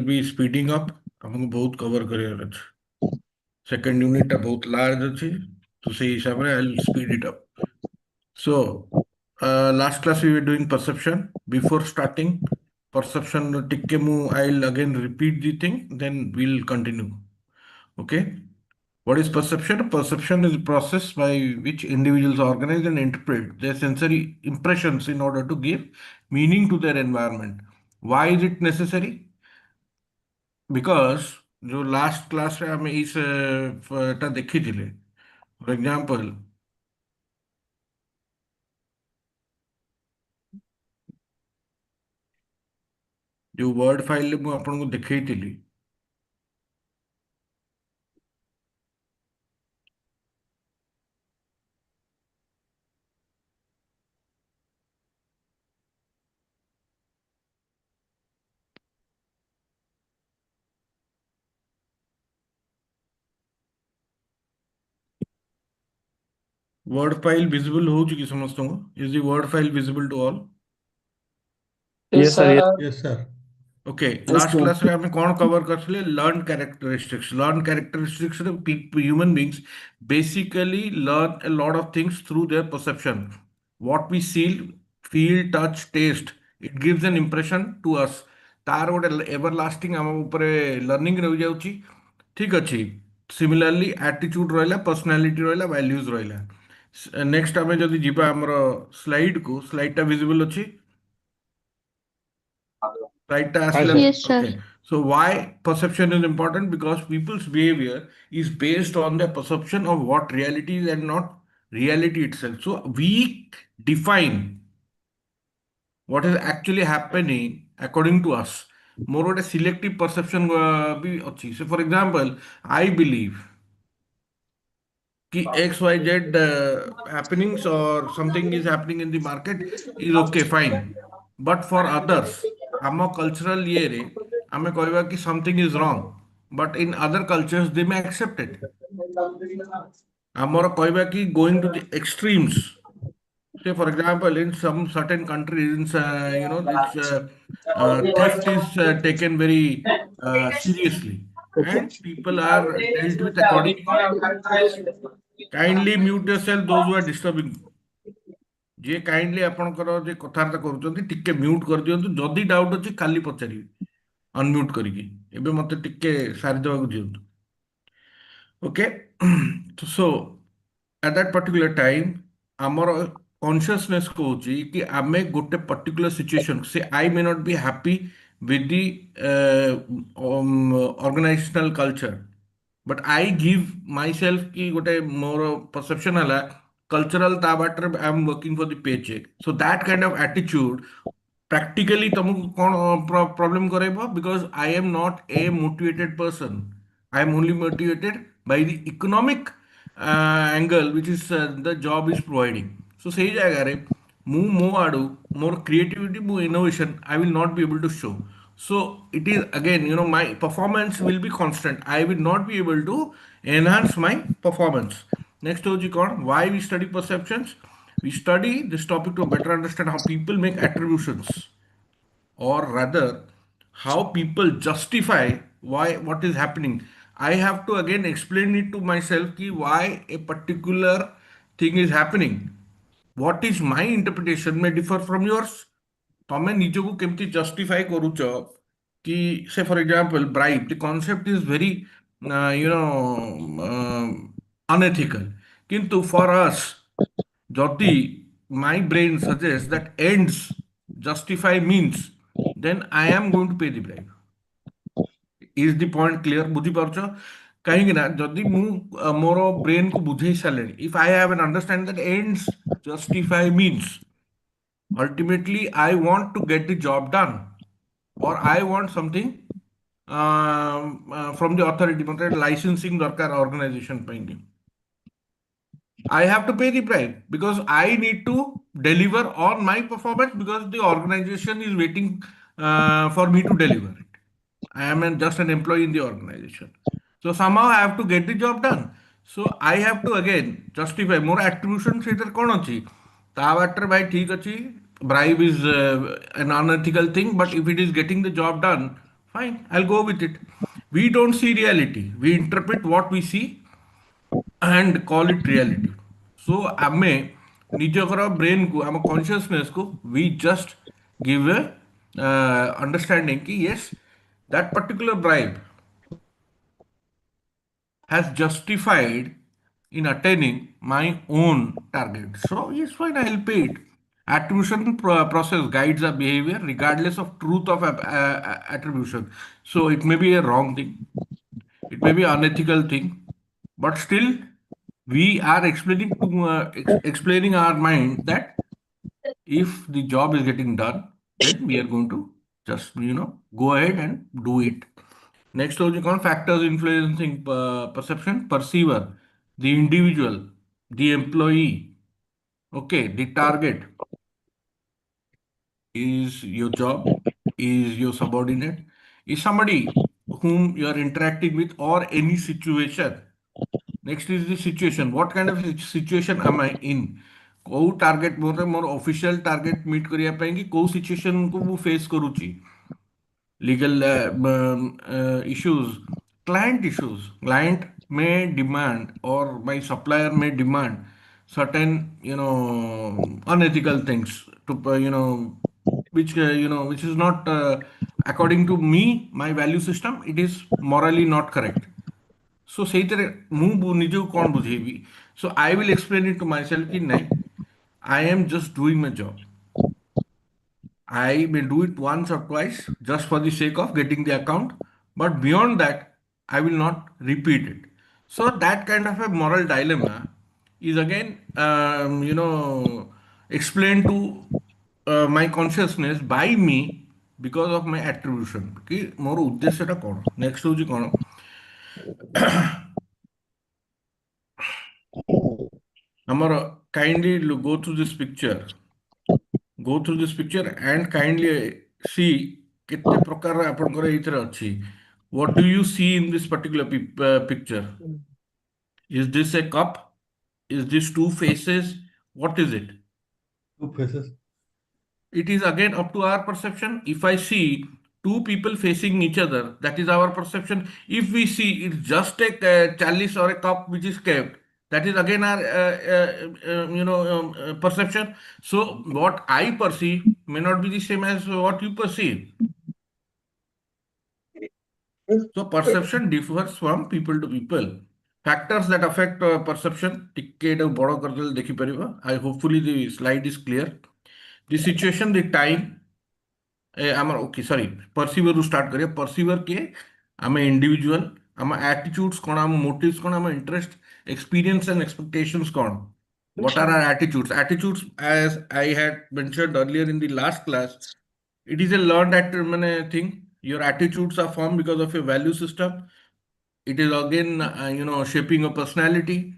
will be speeding up. हमको बहुत cover career अछि. Second unit टा बहुत large अछि. तो सही हिसाब रे I'll speed it up. So, last class we were doing perception. Before starting perception, tikke mu I'll again repeat the thing, then we'll continue. Okay. What is perception? Perception is a process by which individuals organize and interpret their sensory impressions in order to give meaning to their environment. Why is it necessary? Because जो last class में हम इस टा देखी थिले for example जो word file मु आपनको देखैतिली वर्ड फाइल विजिबल हो चुकी समस्त is the word file visible to all Yes, sir. Yes. Yes, sir. Okay Yes, last sir. Class रे हम कौन कवर करथिले learn characteristics human beings basically learn a lot of things through their perception what we see feel touch taste it gives N impression to us तार गोटे everlasting हम ऊपर learning रही जाउची ठीक अछि सिमिलरली एटीट्यूड रहिला पर्सनालिटी रहिला वैल्यूज रहिला नेक्स्ट आमे जदी जिबा हमर स्लाइड टा विजिबल अछि right task Hi, level. sir. Yes, sir. Okay. So why perception is important? Because people's behavior is based on their perception of what reality is and not reality itself. So we define what is actually happening according to us. More a selective perception be achi. So for example, I believe कि X, Y, Z happenings or something is happening in the market is okay, fine. But for others, our cultural year, ଆମେ କହିବା कि something is wrong. But in other cultures, they may accept it. ଆମର କହିବା कि going to the extremes. Say, for example, in some certain countries, this theft is taken very seriously, and people are dealt with accordingly. Kindly mute yourself, those who are disturbing. ଯିଏ kindly ଆପଣଙ୍କର ଯେ କଥାବାର୍ତ୍ତା କରୁଛନ୍ତି ଟିକେ mute କରିଦିଅନ୍ତୁ ଯଦି doubt ଅଛି କାଲି ପଚାରିବେ ଅନମ୍ୟୁଟ୍ କରିକି ଏବେ ମତେ ଟିକେ ସାରିଦେବାକୁ ଦିଅନ୍ତୁ okay so at that particular time ଆମର consciousness କହୁଛି କି ଆମେ ଗୋଟେ particular situation say I may not be happy with the organizational culture but I give myself ki gote more perception ala cultural ता water I am working for the paycheck so that kind of attitude practically तुमको कौन problem करेगा because I am not a motivated person I am only motivated by the economic angle which is the job is providing so सही जाएगा रे मु मो आडू more creativity more innovation I will not be able to show so it is again my performance will be constant I will not be able to enhance my performance next होजी कौन why we study perceptions we study this topic to better understand how people make attributions or rather how people justify why what is happening I have to again explain it to myself ki why a particular thing is happening what is my interpretation may differ from yours ତମେ ନିଜକୁ କେମିତି justify କରୁଛ କି ସେ for example bribe the concept is very unethical କିନ୍ତୁ ଫର ଅସ୍ ଯଦି my brain suggests that ends justify means then I am going to pay the bribe is the point clear ବୁଝିପାରୁଛ କାହିଁକି ନା ଯଦି ମୁଁ ମୋର ବ୍ରେନ୍ କୁ ବୁଝେଇ ସାରିଲେଣି if I have an understanding that ends justify means ultimately I want to get the job done or I want something from the authority मतलब licensing दरकार organization ପାଇଁ I have to pay the price because I need to deliver on my performance because the organization is waiting for me to deliver it. I am just an employee in the organization. So somehow I have to get the job done. So I have to again justify more attribution ସେଇଟାରେ କ'ଣ ଅଛି ତା ବାଟରେ ଭାଇ ଠିକ ଅଛି bribe is an unethical thing but if it is getting the job done Fine, I'll go with it. We don't see reality. We interpret what we see and call it reality. So ଆମେ ନିଜର brain କୁ ଆମ consciousness କୁ we just give a understanding कि yes, that particular bribe has justified in attaining my own target. So yes, fine, I'll pay it. Attribution process guides our behavior regardless of truth of attribution. So it may be a wrong thing, it may be unethical thing, but still we are explaining to explaining our mind that if the job is getting done, then we are going to just go ahead and do it. Next होगी कौन factors influencing perception, perceiver, the individual, the employee, okay, the target. Is your job, is your subordinate, is somebody whom you are interacting with, or any situation. Next is the situation. What kind of situation am I in? କୋଉ target ମୋର official target meet କରିବା ପାଇଁ କି କୋଉ ସିଚୁଏସନକୁ ମୁଁ face କରୁଛି, legal issues, client issues. Client may demand or my supplier may demand certain, unethical things to, which is not according to me, my value system, it is morally not correct. So ସେଇଥିରେ ମୁଁ ନିଜକୁ କ'ଣ ବୁଝେଇବି? So I will explain it to myself कि नहीं, I am just doing my job. I may do it once or twice just for the sake of getting the account, but beyond that, I will not repeat it. So that kind of a moral dilemma is again, explained to my consciousness by me because of my attribution. कि मोर उद्देश्यटा कौन? Next होची कौन? ଆମର kindly go through this picture. Go through this picture and kindly see କେତେ ପ୍ରକାର ଆପଣଙ୍କର ଏଇଥିରେ ଅଛି. What do you see in this particular picture? Is this a cup? Is this two faces? What is it? Two faces. It is again up to our perception. If I see two people facing each other, that is our perception. If we see it's just a chalice or a cup which is kept, that is again our perception. So what I perceive may not be the same as what you perceive. So perception differs from people to people. Factors that affect perception. ଟିକେ ଏଟାକୁ ବଡ଼ କରିଦେଲେ ଦେଖିପାରିବା. I hopefully the slide is clear. The situation, the time. ଆମର okay ସରି ପରସିଭରରୁ start କରିବା. ପରସିଭର କିଏ? ଆମେ individual. ଆମ ଆଟିଚ୍ୟୁଡ୍ସ କ'ଣ, ଆମ ମୋଟିଭ୍ସ କ'ଣ, ଆମ ଇଣ୍ଟରେଷ୍ଟ, ଏକ୍ସପିରିଏନ୍ସ ଆଣ୍ଡ ଏକ୍ସପେକ୍ଟେସନ୍ସ କ'ଣ? What are our attitudes? Attitudes, as I had mentioned earlier in the last class, it is a learned thing. Your attitudes are formed because of your value system. It is again, shaping your personality.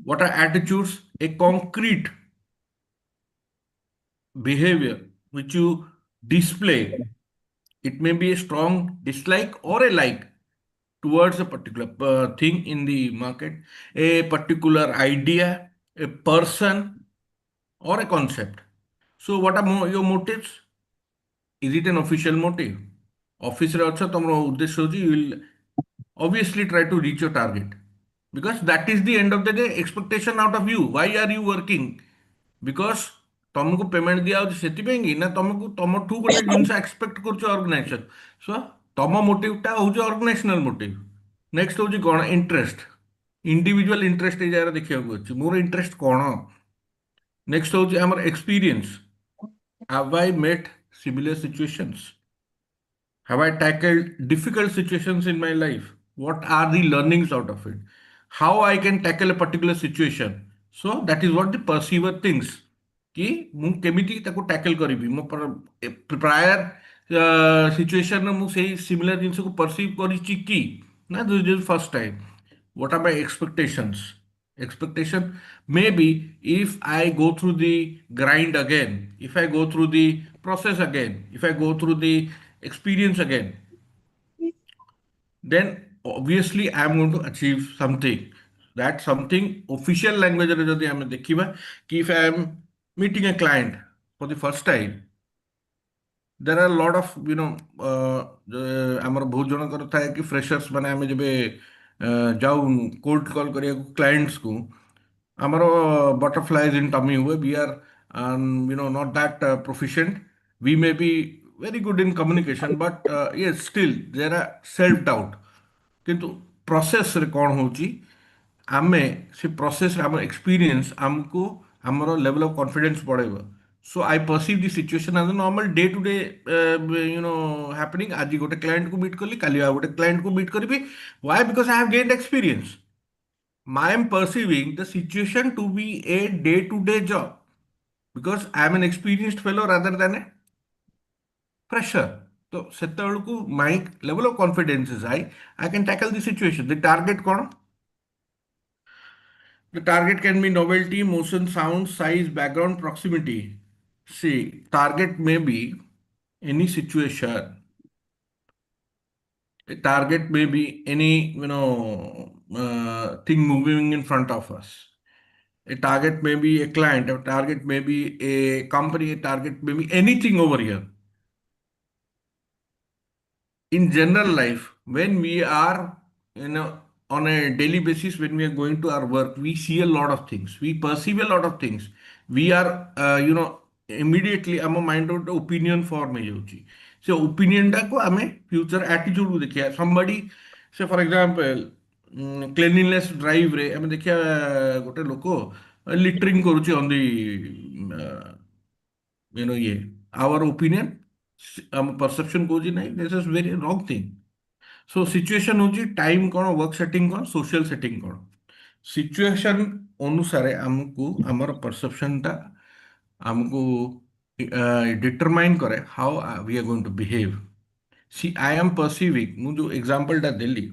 What are attitudes? A concrete behavior which you display. It may be a strong dislike or a like towards a particular thing in the market, a particular idea, a person, or a concept. So what are your motives? Is it an official motive? Office रे अच्छा तुमरो उद्देश्य होची, you will obviously try to reach your target because that is the end of the day expectation out of you. Why are you working? Because तुमको payment दिया होची सेति कि ना तुमको तुमठू गोटे जिनस एक्सपेक्ट करछ ऑर्गेनाइजेशन. सो तुम मोटिवटा होची ऑर्गेनाइजेशनल मोटिव. नेक्स्ट होची कोन? इंटरेस्ट. इंडिविजुअल इंटरेस्ट ए जारा देखिया को अछि मोर इंटरेस्ट कोन. नेक्स्ट होची हमर experience. Have I met similar situations? Have I tackled difficult situations in my life? What are the learnings out of it? How I can tackle a particular situation? So that is what the perceiver thinks. कि ମୁଁ କେମିତି ତାକୁ tackle କରିବି. ମୋ ପ୍ରାୟର ସିଚୁଏସନରେ ମୁଁ ସେଇ similar ଜିନିଷକୁ ପରସିଭ୍ କରିଛି କି ନା this is first time. What are my expectations? Expectation maybe if I go through the grind again, if I go through the process again, if I go through the experience again, then obviously I am going to achieve something. That something official language रे जदि हमें देखिबा कि if I am meeting a client for the first time, there are a lot of ଆମର ବହୁତ ଜଣଙ୍କର ଥାଏ କି ଫ୍ରେଶର୍ସ ମାନେ ଆମେ ଯେବେ ଯାଉ କୋଲ୍ଡ କଲ୍ କରିବାକୁ କ୍ଲାଏଣ୍ଟସକୁ ଆମର butterflies in tummy हुए we are not that proficient we may be very good in communication but yes still there are self doubt କିନ୍ତୁ ପ୍ରୋସେସରେ କ'ଣ ହେଉଛି ଆମେ ସେ ପ୍ରୋସେସରେ ଆମ ଏକ୍ସପିରିଏନ୍ସ ଆମକୁ ଆମର ଲେଭେଲ୍ ଅଫ୍ କନଫିଡେନ୍ସ ବଢ଼େଇବ so I perceive the situation as normal day to day happening ଆଜି ଗୋଟେ କ୍ଲାଏଣ୍ଟକୁ ମିଟ୍ କଲି କାଲି ଆଉ ଗୋଟେ କ୍ଲାଏଣ୍ଟକୁ ମିଟ୍ କରିବି why because I have gained experience I am perceiving the situation to be a day to day job because I am an experienced fellow rather than a fresher. So, ସେତେବେଳକୁ my level of confidence is high. I can tackle the situation. The target କ'ଣ? The target can be novelty, motion, sound, size, background, proximity. See, target may be any situation. A target may be any thing moving in front of us. A target may be a client, a target may be a company, a target may be anything over here. In general life, when we are on a daily basis, when we are going to our work, we see a lot of things, we perceive a lot of things. We are immediately ଆମ mind ଗୋଟେ opinion form ହେଇଯାଉଛି ସେ ଓପିନିଅନଟାକୁ ଆମେ future ଆଟିଚ୍ୟୁଡକୁ ଦେଖିବା somebody ସେ ଫର example କ୍ଲିନିନେସ୍ ଡ୍ରାଇଭରେ ଆମେ ଦେଖିବା ଗୋଟେ ଲୋକ ଲିଟରିଂ କରୁଛି ଅନ୍ ଦି ଇଏ our opinion ଆମ perception କହୁଛି ନାହିଁ this is very wrong thing so situation ହେଉଛି time କ'ଣ work setting କ'ଣ social setting କ'ଣ situation ଅନୁସାରେ ଆମକୁ ଆମର perceptionଟା ଆମକୁ determine କରେ how we are going to behave see I am perceiving ମୁଁ ଯୋଉ exampleଟା ଦେଲି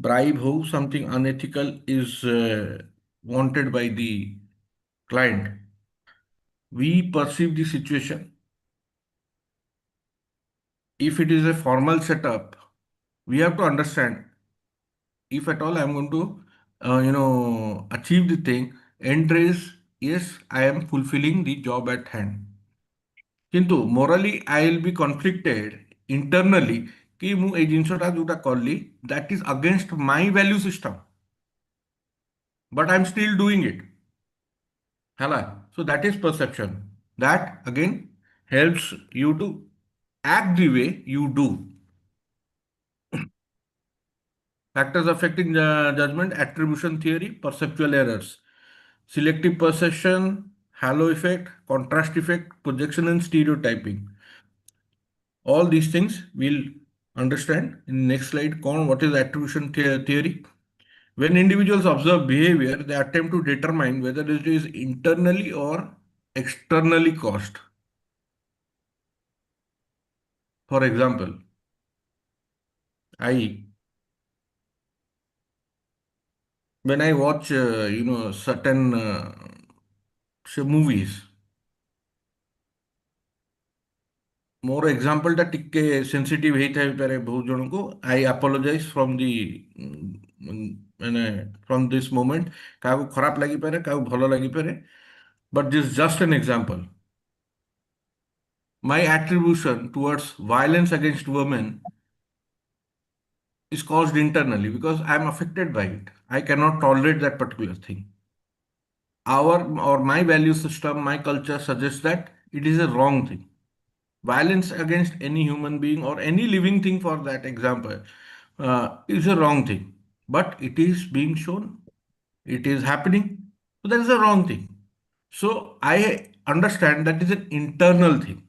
bribe ହଉ something unethical is wanted by the client we perceive the situation if it is a formal setup, we have to understand if at all I'm going to, achieve the thing, end is yes, I am fulfilling the job at hand. କିନ୍ତୁ morally I will be conflicted internally कि ମୁଁ ଏଇ ଜିନିଷଟା ଯୋଉଟା କଲି that is against my value system but I'm still doing it ହେଲା so that is perception that again helps you to act the way you do. Factors affecting judgment, attribution theory, perceptual errors, selective perception, halo effect, contrast effect, projection and stereotyping. All these things we'll understand in the next slide. What is attribution theory? When individuals observe behavior, they attempt to determine whether it is internally or externally caused. For example, when I watch, certain say movies, ମୋର ଏକ୍ସାମ୍ପଲଟା ଟିକେ sensitive ହେଇଥାଇପାରେ ବହୁତ ଜଣଙ୍କୁ I apologise from the ମାନେ from this moment କାହାକୁ ଖରାପ ଲାଗିପାରେ କାହାକୁ ଭଲ ଲାଗିପାରେ but this just N example my attribution towards violence against women is caused internally because I am affected by it. I cannot tolerate that particular thing. Our or my value system, my culture suggests that it is a wrong thing. Violence against any human being or any living thing, for that example, is a wrong thing. But it is being shown, it is happening. So that is a wrong thing. So I understand that is an internal thing.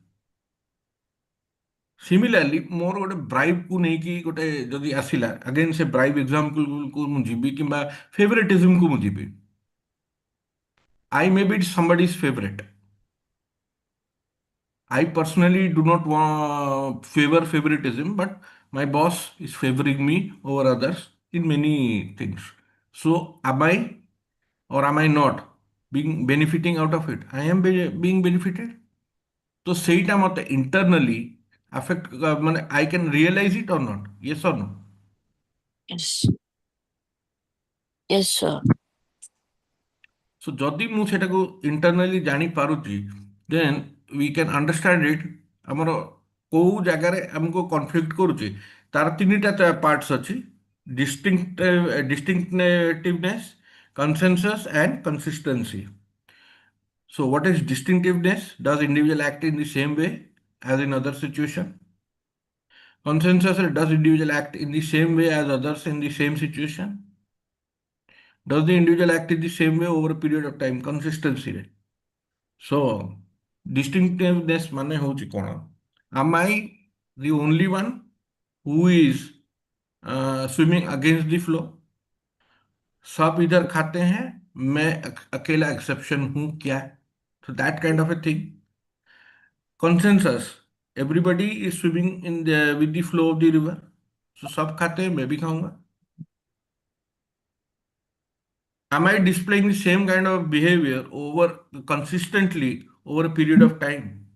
Similarly, ମୋର ଗୋଟେ ବ୍ରାଇବ୍କୁ ନେଇକି ଗୋଟେ ଯଦି ଆସିଲା again ସେ ବ୍ରାଇବ୍ ଏକ୍ସାମ୍ପଲକୁ ମୁଁ ଯିବି କିମ୍ବା ଫେଭରେଟିଜିମ୍କୁ ମୁଁ ଯିବି I may be somebody's favorite. I personally do not favor favoritism, but my boss is favoring me over others in many things. So, am I or am I not being benefiting out of it? I am being benefited. So, ସେଇଟା ମୋତେ internally affect ମାନେ I can realize it or not? Yes or no? Yes. Yes, sir. So, ଯଦି ମୁଁ ସେଟାକୁ internally ଜାଣିପାରୁଛି, then we can understand it ଆମର କୋଉ ଜାଗାରେ ଆମକୁ କନଫ୍ଲିକ୍ଟ କରୁଛି ତାର ତିନିଟା ପାର୍ଟସ୍ ଅଛି, distinctiveness, consensus and consistency. So what is distinctiveness? Does individual act in the same way as in other situation? Consensus, does individual act in the same way as others in the same situation? Does the individual act in the same way over a period of time? Consistency. So distinctiveness माने होची कौन? Am I the only one who is swimming against the flow? सब इधर खाते हैं, मैं अकेला exception हूं क्या? So that kind of a thing. Consensus. Everybody is swimming in the with the flow of the river. So सब खाते हैं, मैं भी खाऊंगा. Am I displaying the same kind of behavior over consistently over a period of time?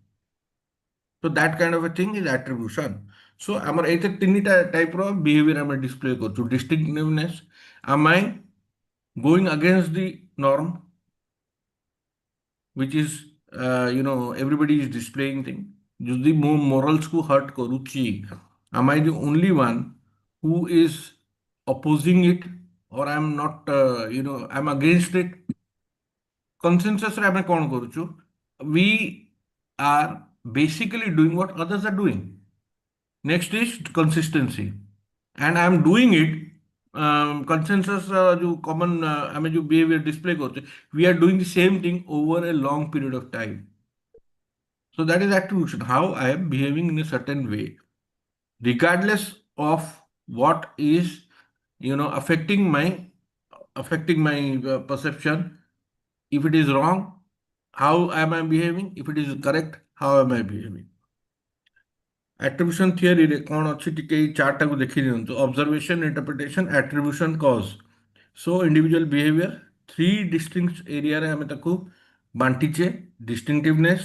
So that kind of a thing is attribution. So our either tinita type of behavior am I display go to distinctiveness. Am I going against the norm, which is everybody is displaying thing. যদি morals को hurt करूची, am I the only one who is opposing it, or I'm not I'm against it? Consensus रे ଆମେ कौन करूचु? We are basically doing what others are doing. Next is consistency, and I'm doing it. Consensus जो common हमें जो behavior display करते, we are doing the same thing over a long period of time. So that is attribution, how I am behaving in a certain way, regardless of what is affecting my perception. If it is wrong, how am I behaving? If it is correct, how am I behaving? Attribution theory रे कौन अच्छी टिके chart को देखी दियंतु. Observation, interpretation, attribution, cause. So individual behavior three distinct area रे हमें ताको बांटीचे. Distinctiveness,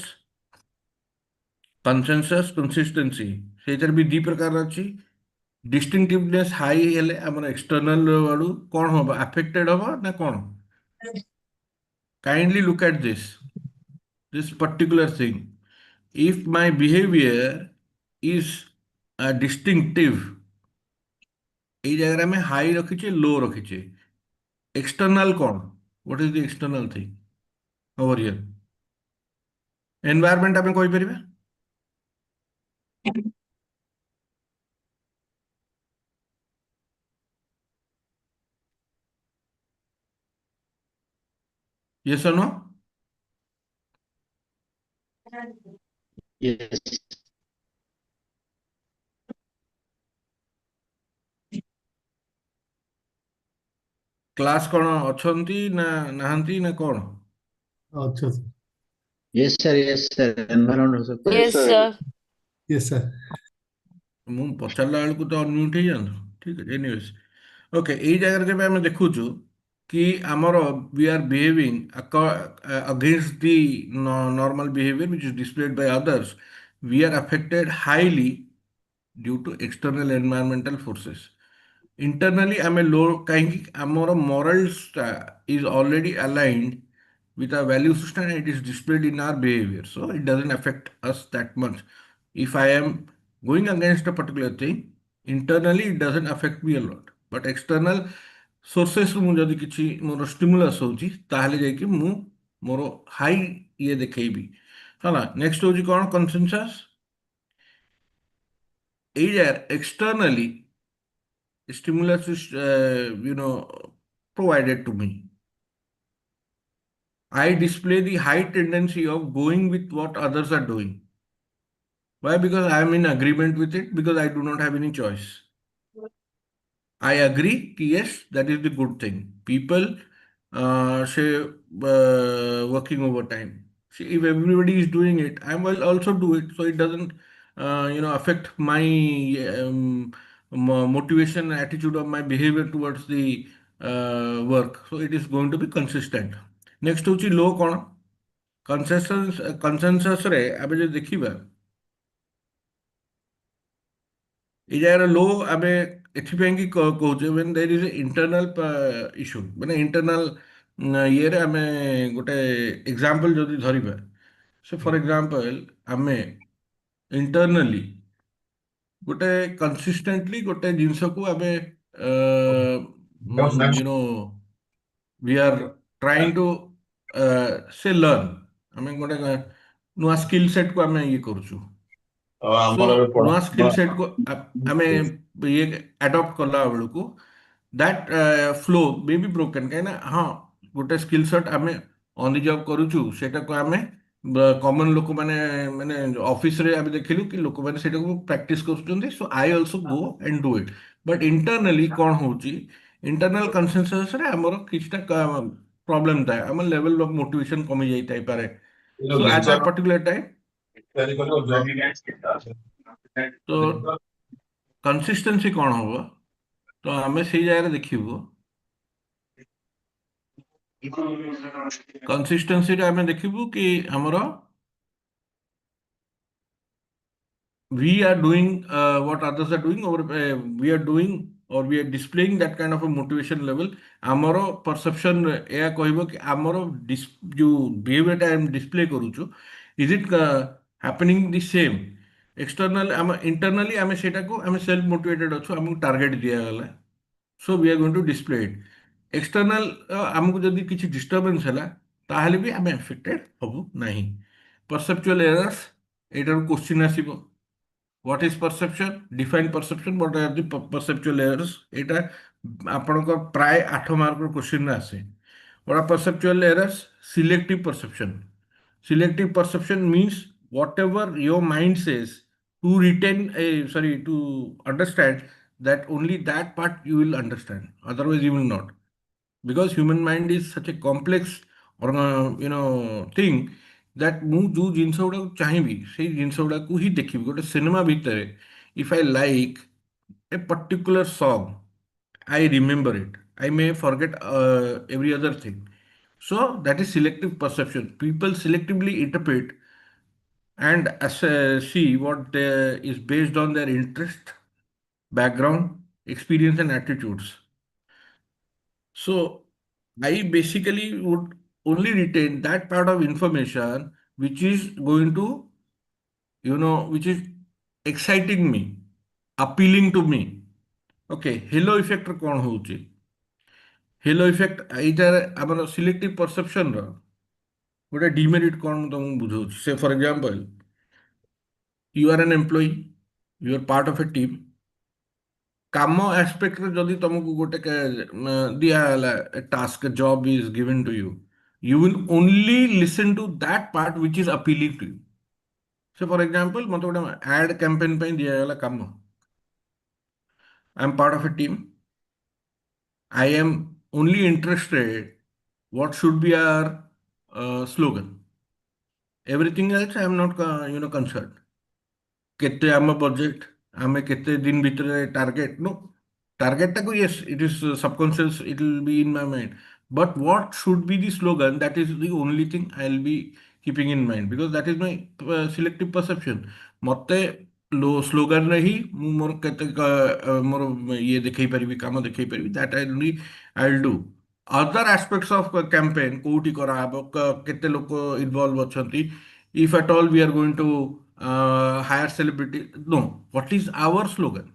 consensus, consistency. ସେଇଟାର ବି ଦି ପ୍ରକାର ଅଛି. Distinctiveness high ହେଲେ ଆମର external ଆଡୁ କଣ ହବ, affected ହବ ନା କଣ? Kindly look at this particular thing. If my behavior is distinctive, এই জায়গায় আমি হাই রଖିছে, লো রଖିছে. এক্সটার্নাল কোন? What is the external thing over here? Environment ଆମେ କହିପାରିବା? Yes or no? Yes. Class କଣ ଅଛନ୍ତି ନା ନାହାନ୍ତି ନା କଣ? अच्छा sir. Yes, sir. Yes, sir. Environment हो सकता है. Yes, sir. Yes sir. ମୁଁ ପଚାରିଲା ବେଳକୁ ତ ଅନମ୍ୟୁଟ୍ ହେଇଯାଆନ୍ତୁ. ଠିକ ଅଛି, ଏନିୱେଜ୍. ଓକେ, ଏଇ ଜାଗାରେ ଯେବେ ଆମେ ଦେଖୁଛୁ କି ଆମର we are behaving against the normal behavior which is displayed by others, we are affected highly due to external environmental forces. Internally ଆମେ low କାହିଁକି? ଆମର morals is already aligned with our value system and it is displayed in our behavior, so it doesn't affect us that much. If I am going against a particular thing, internally it doesn't affect me a lot, but external sources ରୁ ମୁଁ ଯଦି କିଛି ମୋର stimulus ହଉଛି ତାହେଲେ ଯାଇକି ମୁଁ ମୋର ହାଇ ଇଏ ଦେଖେଇବି. ହେଲା, ନେକ୍ସଟ ହଉଛି କଣ? କନସେନସସ୍. ଏଇ externally stimulus is provided to me. I display the high tendency of going with what others are doing. Why? Because I am in agreement with it, because I do not have any choice. I agree, yes, that is the good thing. People say working overtime. See, if everybody is doing it, I will also do it. So it doesn't affect my motivation, attitude of my behavior towards the work. So it is going to be consistent. Next होची लो कौन? consensus रे आबे जो देखिबा ए Jair लो आबे एथिପାଇଁ कि कहउचे when there is a internal issue, माने internal ये रे आमे गोटे एग्जांपल जदी धरिबा. So for example, आमे internally ଗୋଟେ consistently ଗୋଟେ ଜିନିଷକୁ ଆମେ you know we are trying to say learn ଆମେ ଗୋଟେ ନୂଆ ସ୍କିଲ୍ ସେଟ୍ କୁ ଆମେ ଇଏ କରୁଛୁ। ସୋ ନୂଆ ସ୍କିଲ୍ ସେଟ୍ କୁ ଆମେ ଇଏ ଆଡପ୍ଟ କଲା ବେଳକୁ that flow may be broken କାହିଁକି ନା ହଁ ଗୋଟେ ସ୍କିଲ୍ ସେଟ୍ ଆମେ ଅନ୍ ଦି ଜବ୍ କରୁଛୁ ସେଇଟାକୁ ଆମେ କମନ ଲୋକମାନେ ମାନେ ଅଫିସରେ ଆମେ ଦେଖିଲୁ କି ଲୋକମାନେ ସେଇଟାକୁ ପ୍ରାକ୍ଟିସ କରୁଛନ୍ତି so I also go and do it but internally କ'ଣ ହେଉଛି ଇଣ୍ଟରନାଲ କନସେନସସରେ ଆମର କିଛିଟା ପ୍ରୋବ୍ଲେମ୍ ଥାଏ ଆମ ଲେଭେଲ ଅଫ୍ ମୋଟିଭେସନ କମି ଯାଇଥାଇପାରେ so at that particular time ତ କନସିଷ୍ଟେନ୍ସି କ'ଣ ହବ ତ ଆମେ ସେଇ ଜାଗାରେ ଦେଖିବୁ କନସିଷ୍ଟେନ୍ସିରେ ଆମେ ଦେଖିବୁ କି ଆମର we are doing what others are doing or we are doing or we are displaying that kind of a motivation level ଆମର perception ଏହା କହିବ କି ଆମର ଯୋଉ behavior ଟା ଆମେ display କରୁଛୁ is it happening the same external ଆମ internally ଆମେ ସେଇଟାକୁ ଆମେ self motivated ଅଛୁ ଆମକୁ target ଦିଆଗଲା so we are going to display it external ଆମକୁ ଯଦି କିଛି disturbance ହେଲା ତାହେଲେ ବି ଆମେ affected ହବୁ ନାହିଁ perceptual errors ଏଇଟାରୁ question ଆସିବ what is perception define perception what are the perceptual errors এটা ଆପଣଙ୍କ ପ୍ରାୟ 8 ମାର୍କର କ୍ୱେଶ୍ଚିନ୍ ଆସେ what are perceptual errors selective perception means whatever your mind says to retain a sorry to understand that only that part you will understand otherwise you will not because human mind is such a complex or thing that ମୁଁ ଯେଉଁ ଜିନିଷ ଗୁଡ଼ାକୁ ଚାହିଁବି ସେଇ ଜିନିଷ ଗୁଡ଼ାକୁ ହିଁ ଦେଖିବି ଗୋଟେ ସିନେମା ଭିତରେ if I like a particular song I remember it I may forget every other thing so that is selective perception people selectively interpret and see what is based on their interest background experience and attitudes so I basically would only retain that part of information which is going to, which is exciting me, appealing to me. Okay, halo effect ର କ'ଣ ହଉଛି? Halo effect ଏଇଟାରେ ଆମର selective ପରସେପ୍ସନର ଗୋଟେ demerit କ'ଣ ମୁଁ ତମକୁ ବୁଝଉଛି ସେ for example you are an employee you are part of a team କାମ ଆସ୍ପେକ୍ଟରେ ଯଦି ତମକୁ ଗୋଟେ ଦିଆହେଲା task job is given to you you will only listen to that part which is appealing to you. So for example, ମୋତେ ଗୋଟେ ad campaign ପାଇଁ ଦିଆଗଲା କାମ. I am part of a team. I am only interested what should be our slogan. Everything else I am not concerned. କେତେ ଆମ budget ଆମେ କେତେ ଦିନ ଭିତରେ target no target taku yes it is subconscious it will be in my mind but what should be the slogan that is the only thing I'll be keeping in mind because that is my selective perception ମତେ slogan ରେ ହିଁ ମୁଁ ମୋର କେତେ ମୋର ଇଏ ଦେଖେଇ ପାରିବି କାମ ଦେଖେଇ ପାରିବି that only I'll do other aspects of campaign କୋଉଠି କରାହବ କେତେ ଲୋକ ଇନଭଲ୍ଭ ଅଛନ୍ତି if at all we are going to hire celebrity no what is our slogan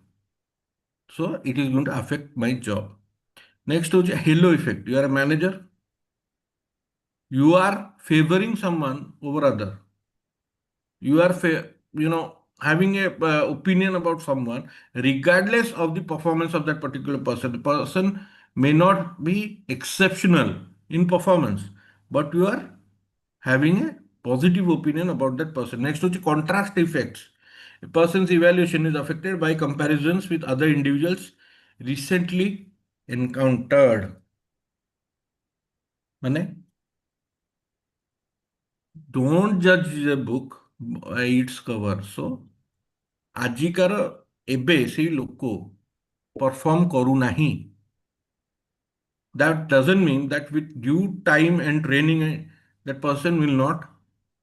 so it is going to affect my job. Next is halo effect. You are a manager. You are favoring someone over other. You are having a opinion about someone regardless of the performance of that particular person. The person may not be exceptional in performance, but you are having a positive opinion about that person. Next is contrast effects. A person's evaluation is affected by comparisons with other individuals recently encountered. ମାନେ don't judge a book by its cover. So ଆଜିକାର ଏବେ ସେଇ ଲୋକ perform କରୁନାହିଁ. That doesn't mean that with due time and training that person will not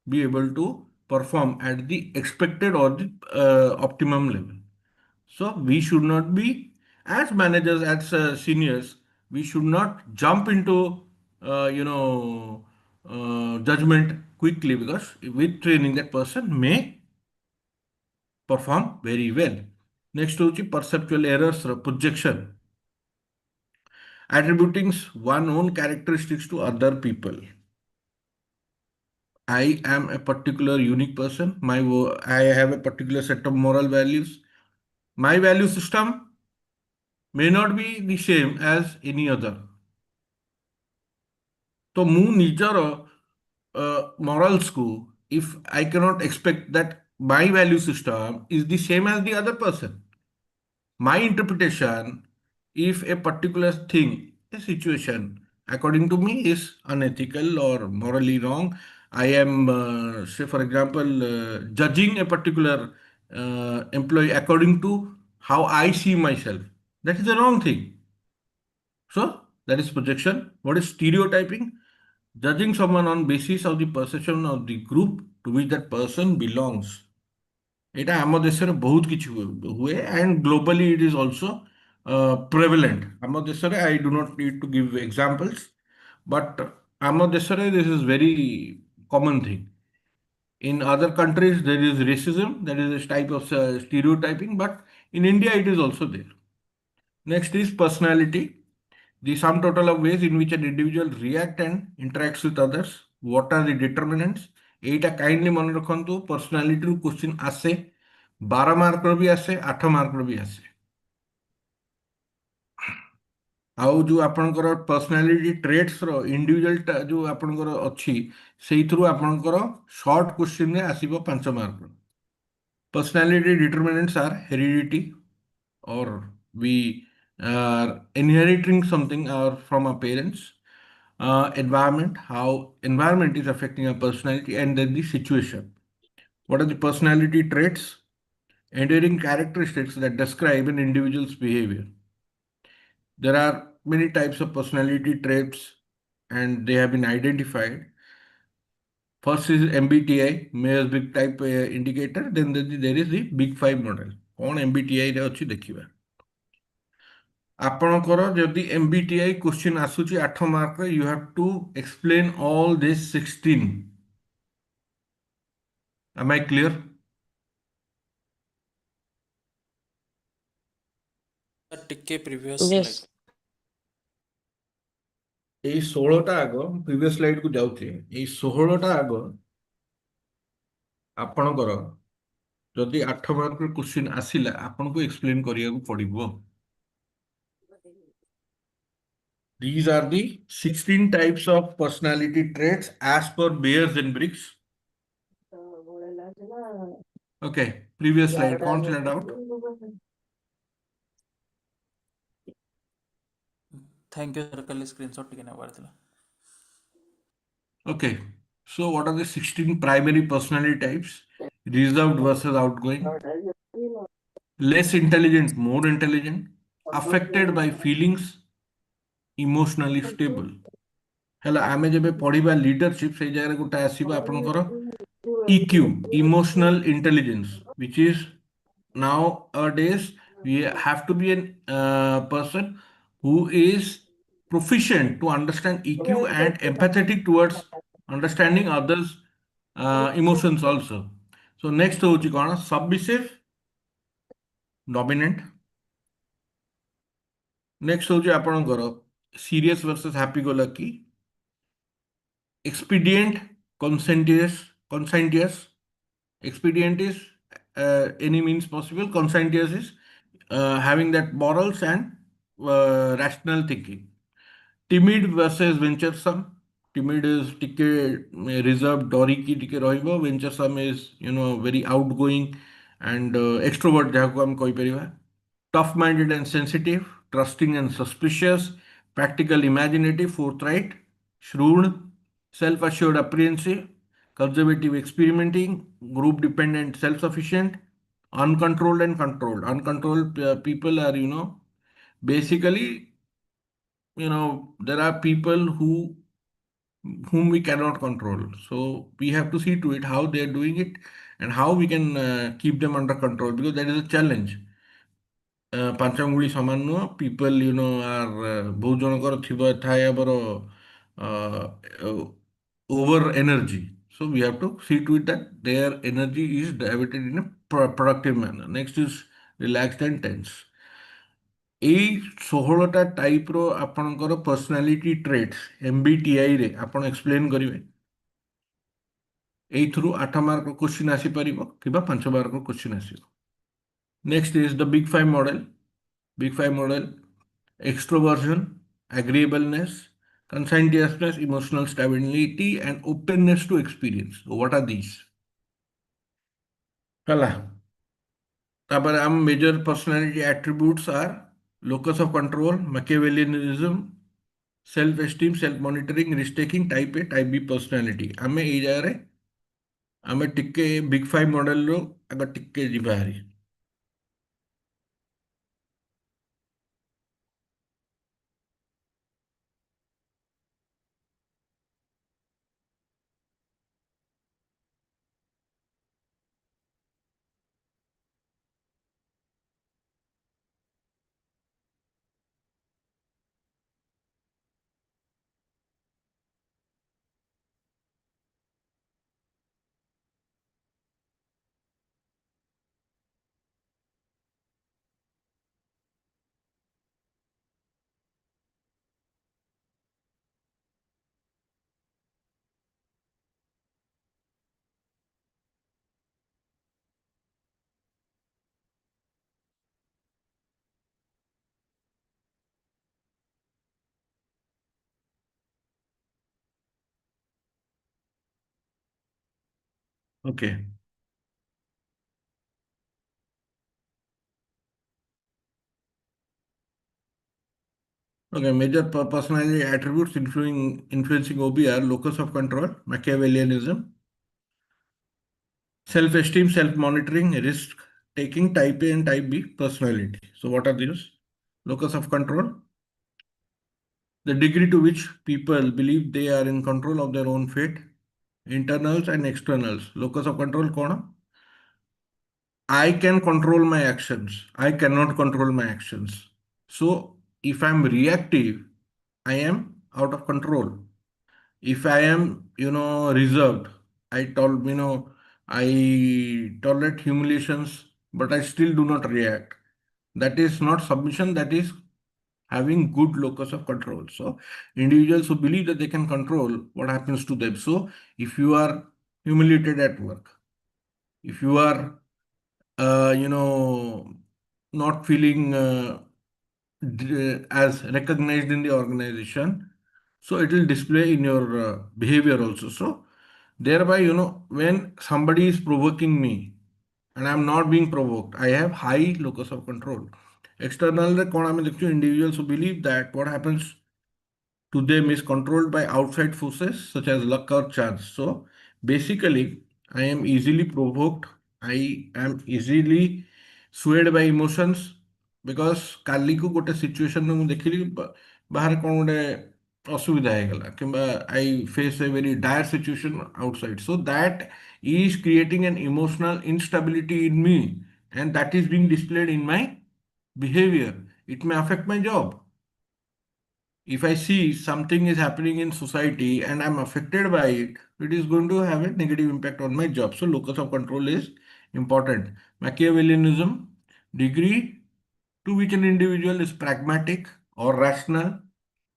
be able to perform at the expected or the optimum level. So we should not be, as managers, as seniors, we should not jump into, judgment quickly because with training that person may perform very well. Next is perceptual errors, projection, attributing one own characteristics to other people. I am a particular unique person. I have a particular set of moral values. My value system may not be the same as any other. So, ମୁଁ ନିଜର morals को, if I cannot expect that my value system is the same as the other person, my interpretation, if a particular thing, a situation, according to me, is unethical or morally wrong, I am, say, for example, judging a particular employee according to how I see myself. That is the wrong thing. So, that is projection. What is stereotyping? Judging someone on basis of the perception of the group to which that person belongs. এটা ଆମ ଦେଶରେ ବହୁତ କିଛି ହୁଏ and globally it is also prevalent. ଆମ ଦେଶରେ I do not need to give examples, but ଆମ ଦେଶରେ this is very common thing. In other countries there is racism, that is a type of stereotyping, but in India it is also there. Next is personality, the sum total of ways in which an individual react and interacts with others. What are the determinants? এইটা kindly মনে রাখন্তু, personality question आसे 12 mark रो भी आसे 8 mark रो भी आसे. आउ जो आपनकर पर्सनालिटी ट्रेट्स रो इंडिविजुअल जो आपनकर अछि सेइथरु आपनकर शॉर्ट क्वेश्चन रे आसीबो 5 मार्क रो. Personality determinants are heredity, or we are inheriting something from our parents, environment, how environment is affecting our personality, and then the situation. What are the personality traits? Enduring characteristics that describe an individual's behavior. There are many types of personality traits and they have been identified. First is MBTI, Myers Big Type indicator. Then there is the Big Five model. कौन MBTI रे अछि देखिबा. ଆପଣଙ୍କର ଯଦି MBTI question ଆସୁଛି 8 mark ରେ, you have to explain all this 16. Am I clear? ଟିକେ previous Yes. Slide এই 16টা ଆଗ ପ୍ରିଭିୟସ୍ ସ୍ଲାଇଡ୍ କୁ ଯାଉଛି. এই 16ଟା ଆଗ ଆପଣଙ୍କର ଯଦି 8 ମାର୍କ ର କ୍वेଶ୍ଚନ ଆସିଲା ଆପଣଙ୍କୁ ଏକ୍ସପ୍ଲେନ୍ କରିବାକୁ ପଡିବ. These are the 16 types of personality traits as per Myers and Briggs. Okay, previous slide. कौन ଥିଲା doubt? ଥ୍ୟାଙ୍କ ୟୁ ସାର୍, କାଲି ସ୍କ୍ରିନଶଟ୍ ଟିକେ ନେବାର ଥିଲା. Okay, so what are the 16 primary personality types? Reserved versus outgoing, less intelligent, more intelligent, affected by feelings, emotionally stable. ହେଲା ଆମେ ଯେବେ ପଢିବା ଲିଡରशिପ ସେଇ ଜାଗାରେ ଗୋଟେ ଆସିବ ଆପଣଙ୍କର EQ, emotional intelligence, which is nowadays we have to be a person who is proficient to understand EQ and empathetic towards understanding others emotions also. So next ହଉଛି କଣ? Submissive, dominant. Next ହଉଛି ଆପଣଙ୍କର serious versus happy go lucky, expedient, conscientious. Expedient is any means possible. Conscientious is having that morals and rational thinking. Timid versus venturesome. Timid is ଟିକେ reserved, ଡରିକି ଟିକେ ରହିବ. Venturesome is very outgoing and extrovert ଯାହାକୁ ଆମେ କହିପାରିବା. Tough minded and sensitive, trusting and suspicious, practical, imaginative, forthright, shrewd, self assured, apprehensive, conservative, experimenting, group dependent, self sufficient, uncontrolled and controlled. Uncontrolled people are basically there are people whom we cannot control, so we have to see to it how they are doing it and how we can keep them under control, because that is a challenge. ପାଞ୍ଚ ଆଙ୍ଗୁଳି ସମାନ ନୁହଁ. People ଆର୍ ବହୁତ ଜଣଙ୍କର ଥାଏ ଆମର over energy, So we have to see to it that their energy is diverted in a productive manner. Next is relaxed and tense. ଏଇ 16ଟା ଟାଇପ୍ର ଆପଣଙ୍କର ପର୍ସନାଲିଟି ଟ୍ରେଟ୍ସ MBTI ଆପଣ ଏକ୍ସପ୍ଲେନ୍ କରିବେ। ଏଇଥିରୁ 8 ମାର୍କ କ୍ୱେଶ୍ଚିନ୍ ଆସିପାରିବ କିମ୍ବା 5 ମାର୍କ କ୍ୱେଶ୍ଚିନ୍ ଆସିବ। Next is the big five model. Big five model extroversion, agreeableness, conscientiousness, emotional stability, and openness to experience. So what are these? Kala. Our major personality attributes are locus of control, Machiavellianism, self-esteem, self-monitoring, risk-taking, type A, type B personality. ଆମେ ଏଇ ଜାଗାରେ ଆମେ ଟିକେ big five ମଡେଲରୁ ଆଗ ଟିକେ ଯିବା ହାରି। Okay. Okay, major personality attributes influencing OB are locus of control, Machiavellianism, self-esteem, self-monitoring, risk-taking, type A and type B personality. So what are these? Locus of control, the degree to which people believe they are in control of their own fate, internals and externals. Locus of control कौन? I can control my actions. I cannot control my actions. So if I'm reactive, I am out of control. If I am, reserved, I tolerate humiliations, but I still do not react. That is not submission, that is having good locus of control. So individuals who believe that they can control what happens to them. So if you are humiliated at work, if you are, not feeling as recognized in the organization, so it will display in your behavior also. So thereby, when somebody is provoking me and I'm not being provoked, I have high locus of control. External individuals who believe that what happens to them is controlled by outside forces such as luck or chance. So basically, I am easily provoked. I am easily swayed by emotions because କାଲି କୁ ଗୋଟେ ସିଚୁଏସନରେ ମୁଁ ଦେଖିଲି ବାହାରେ କ'ଣ ଗୋଟେ ଅସୁବିଧା ହେଇଗଲା କିମ୍ବା I face a very dire situation outside. So that is creating an emotional instability in me and that is being displayed in my behavior. It may affect my job. If I see something is happening in society and I'm affected by it, it is going to have a negative impact on my job. So locus of control is important. Machiavellianism, degree to which an individual is pragmatic or rational,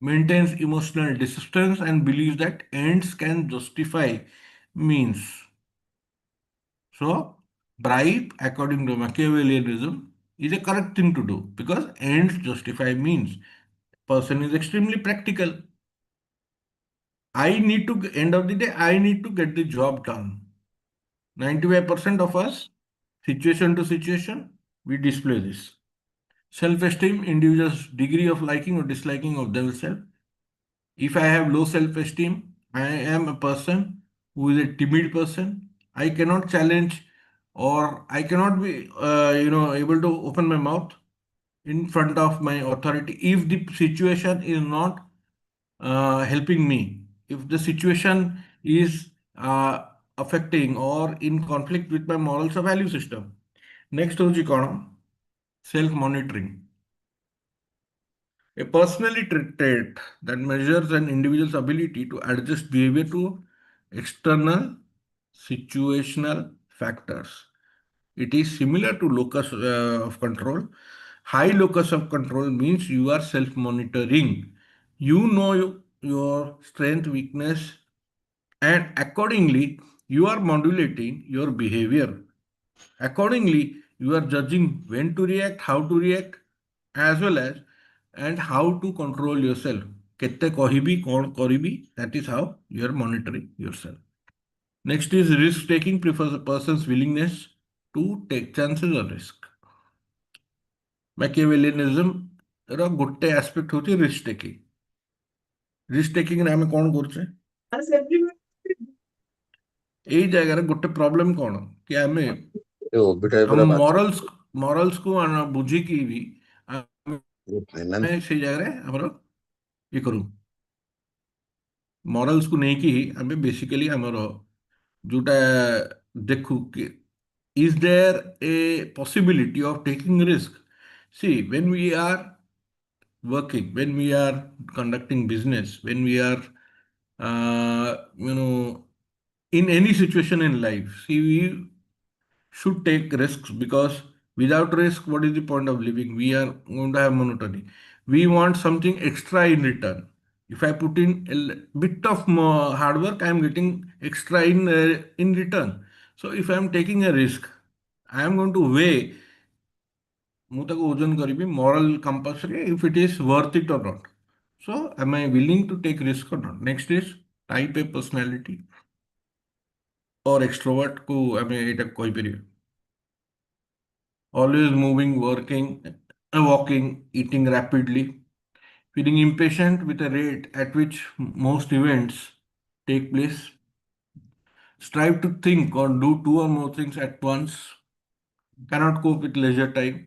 maintains emotional distance and believes that ends can justify means. So bribe, according to Machiavellianism, is a correct thing to do because ends justify means. Person is extremely practical. End of the day, I need to get the job done. 95% of us, situation to situation, we display this. Self-esteem, individual's degree of liking or disliking of themselves. If I have low self-esteem, I am a person who is a timid person. I cannot challenge or I cannot be, able to open my mouth in front of my authority if the situation is not helping me. If the situation is affecting or in conflict with my morals or value system. Next is self-monitoring. A personality trait that measures an individual's ability to adjust behavior to external situational factors. It is similar to locus of control. High locus of control means you are self-monitoring. You know your strength, weakness, and accordingly, you are modulating your behavior. Accordingly, you are judging when to react, how to react, as well as and how to control yourself. Kette kahibi, kon karibi, that is how you are monitoring yourself. Next is risk taking prefers a person's willingness to take chances or risk. Machiavellianism ର ଗୋଟେ aspect ହଉଛି risk taking. Risk taking ରେ ଆମେ କଣ କରୁଛେ? ଏଇ ଜାଗାରେ ଗୋଟେ ପ୍ରୋବ୍ଲେମ କଣ କି ଆମେ ଆମ morals କୁ ବୁଝିକି ବି ଆମେ ସେଇ ଜାଗାରେ ଆମର ଇଏ କରୁ morals କୁ ନେଇକି ଆମେ ବେସିକାଲି ଆମର ଯୋଉଟା ଦେଖୁ କି is there a possibility of taking risk? See, when we are working, when we are conducting business, when we are in any situation in life, see, we should take risks because without risk, what is the point of living? We are going to have monotony. We want something extra in return. If I put in a bit of more hard work, I am getting extra in return. So if I am taking a risk, I am going to weigh ମୁଁ ତାକୁ ଓଜନ କରିବି moral compass ରେ if it is worth it or not. So am I willing to take risk or not? Next is type A personality or extrovert କୁ ଆମେ ଏଇଟା କହିପାରିବା. Always moving, working, walking, eating rapidly, feeling impatient with a rate at which most events take place, strive to think or do two or more things at once, cannot cope with leisure time,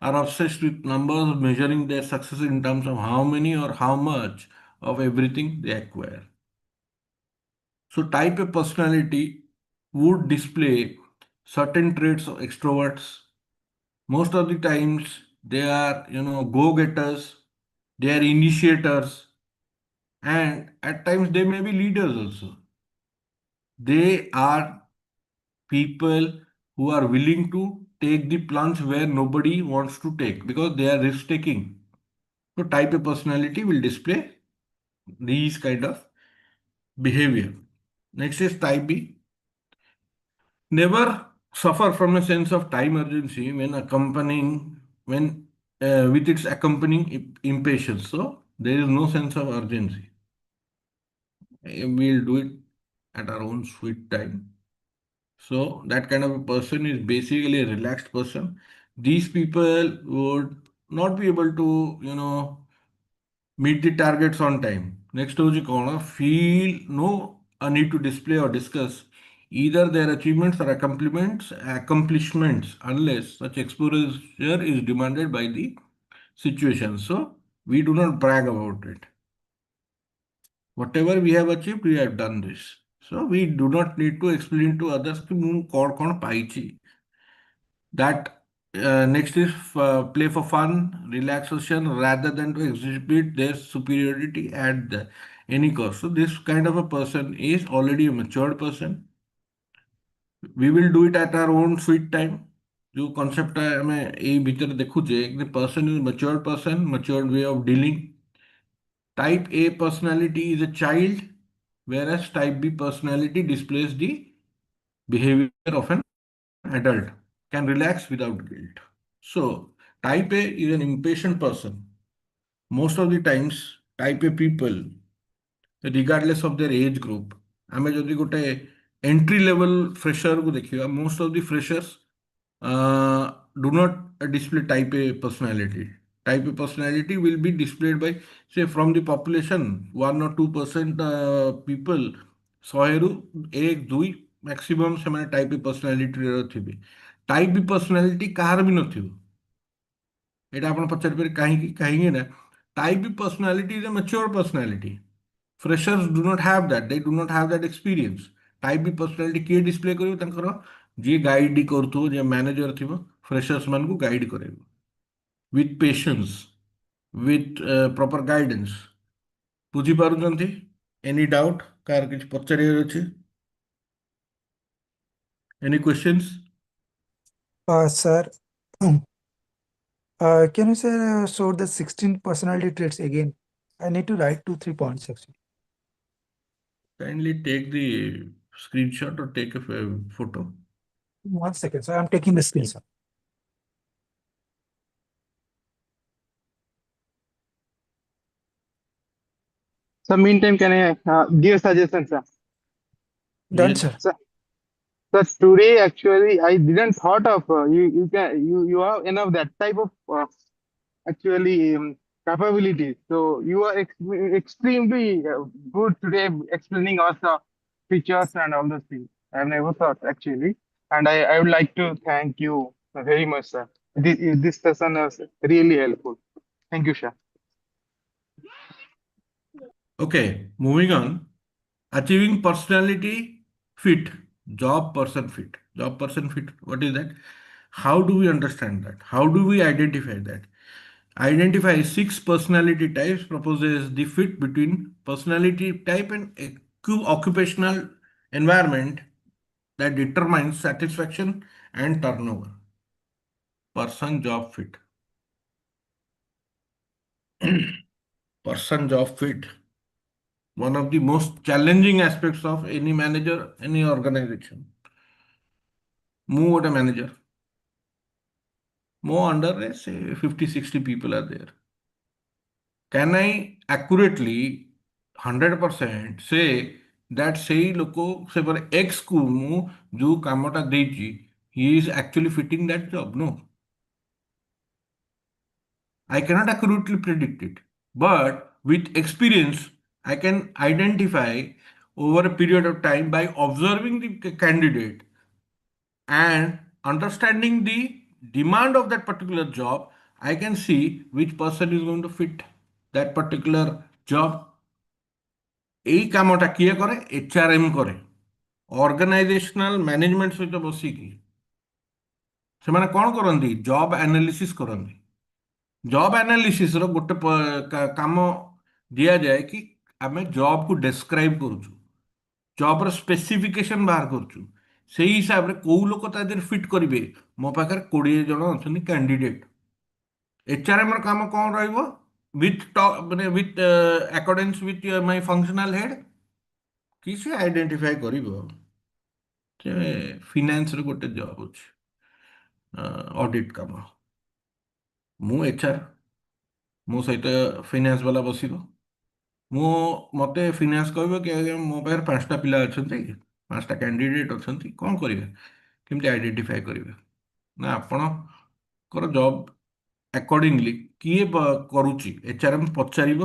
are obsessed with numbers, measuring their success in terms of how many or how much of everything they acquire. So type A personality would display certain traits of extroverts. Most of the times they are, go-getters, they are initiators, and at times they may be leaders also. They are people who are willing to take the plunge where nobody wants to take because they are risk taking. So type A personality will display these kind of behavior. Next is type B. Never suffer from a sense of time urgency when with its accompanying impatience. So there is no sense of urgency. We'll do it at our own sweet time. So that kind of a person is basically a relaxed person. These people would not be able to, meet the targets on time. Next is feel no need to display or discuss either their achievements or accomplishments unless such exposure is demanded by the situation. So we do not brag about it. Whatever we have achieved, we have done this. So we do not need to explain to others कि ମୁଁ କଣ ପାଇଛି. That next is play for fun, relaxation rather than to exhibit their superiority at any cost. So this kind of a person is already a matured person. We will do it at our own sweet time. जो concept ଆମେ ଏଇ ଭିତରେ ଦେଖୁଛେ, the person is matured person, matured way of dealing. Type A personality is a child, whereas type B personality displays the behavior of an adult, can relax without guilt. So, type A is an impatient person. Most of the times, type A people, regardless of their age group, ଆମେ ଯଦି ଗୋଟେ entry level fresher କୁ ଦେଖିବା, most of the freshers do not display type A personality. Type A personality will be displayed by, say, from the population, 1 or 2% people, 100 ରୁ 1, 2 maximum ସେମାନେ type A personality ର ଥିବେ. Type B personality କାହାର ବି ନଥିବ. ଏଇଟା ଆପଣ ପଚାରିପାରିବେ କାହିଁକି ନା type B personality is a mature personality. Freshers do not have that. They do not have that experience. Type B personality କିଏ display କରିବ ତାଙ୍କର ଯିଏ ଗାଇଡ୍ କରୁଥିବ, ଯିଏ ମ୍ୟାନେଜର ଥିବ, freshers ମାନଙ୍କୁ ଗାଇଡ୍ କରାଇବ. With patience, with proper guidance. ବୁଝିପାରୁଛନ୍ତି? Any doubt? କାହାର କିଛି ପଚାରିବାର ଅଛି? Any questions? Sir, can you say show the 16 personality traits again? I need to write 2-3 points actually. Kindly take the screenshot or take a photo. 1 second, sir. I'm taking the screenshot. So meantime, can I give suggestions, sir? Done, Yes. sir. So today actually I didn't thought of you have enough that type of actually capabilities. So you are extremely good today explaining us features and all those things. I have never thought actually, and I would like to thank you very much, sir. This session was really helpful. Thank you, sir. Okay, moving on. Achieving personality fit, job person fit. Job person fit, what is that? How do we understand that? How do we identify that? Identify 6 personality types, proposes the fit between personality type and occupational environment that determines satisfaction and turnover. Person job fit. Person job fit. One of the most challenging aspects of any manager, any organization. Move what a manager. More under say 50-60 people are there. Can I accurately 100% say that ସେଇ ଲୋକ ସେ ପରେ X କୁ ମୁଁ ଯୋଉ କାମଟା ଦେଇଛି he is actually fitting that job? No. I cannot accurately predict it. But with experience, I can identify over a period of time by observing the candidate and understanding the demand of that particular job, I can see which person is going to fit that particular job. এই কামটা কিଏ করে HRM করে ଅର୍ଗାନାଇଜେସନାଲ management ସହିତ ବସିକି ସେମାନେ କ'ଣ କରନ୍ତି job analysis କରନ୍ତି ଜବ୍ ଆନାଲିସିସ୍ର ଗୋଟେ କାମ ଦିଆଯାଏ କି ଆମେ ଜବ୍କୁ ଡେସ୍କ୍ରାଇବ୍ କରୁଛୁ ଜବ୍ର ସ୍ପେସିଫିକେସନ୍ ବାହାର କରୁଛୁ ସେଇ ହିସାବରେ କୋଉ ଲୋକ ତା ଦେହରେ ଫିଟ୍ କରିବେ ମୋ ପାଖରେ 20 ଜଣ ଅଛନ୍ତି କ୍ୟାଣ୍ଡିଡେଟ୍ HRMର କାମ କ'ଣ ରହିବ with accordance with my functional head କି ସେ ଆଇଡେଣ୍ଟିଫାଏ କରିବ ଯେ ଫିନାନ୍ସର ଗୋଟେ ଜବ୍ ଅଛି ଅଡିଟ୍ କାମ ମୁଁ HR ମୋ ସହିତ ଫିନାନ୍ସ ବାଲା ବସିବ ମୋତେ ଫିନାନ୍ସ କହିବ କି ଆଜ୍ଞା ମୋ ପାଖରେ 5ଟା ପିଲା ଅଛନ୍ତି 5ଟା କ୍ୟାଣ୍ଡିଡେଟ୍ ଅଛନ୍ତି କ'ଣ କରିବେ କେମିତି ଆଇଡେଣ୍ଟିଫାଏ କରିବେ ନା ଆପଣଙ୍କର ଜବ୍ ଆକର୍ଡିଂଲି କିଏ କରୁଛି HRM ପଚାରିବ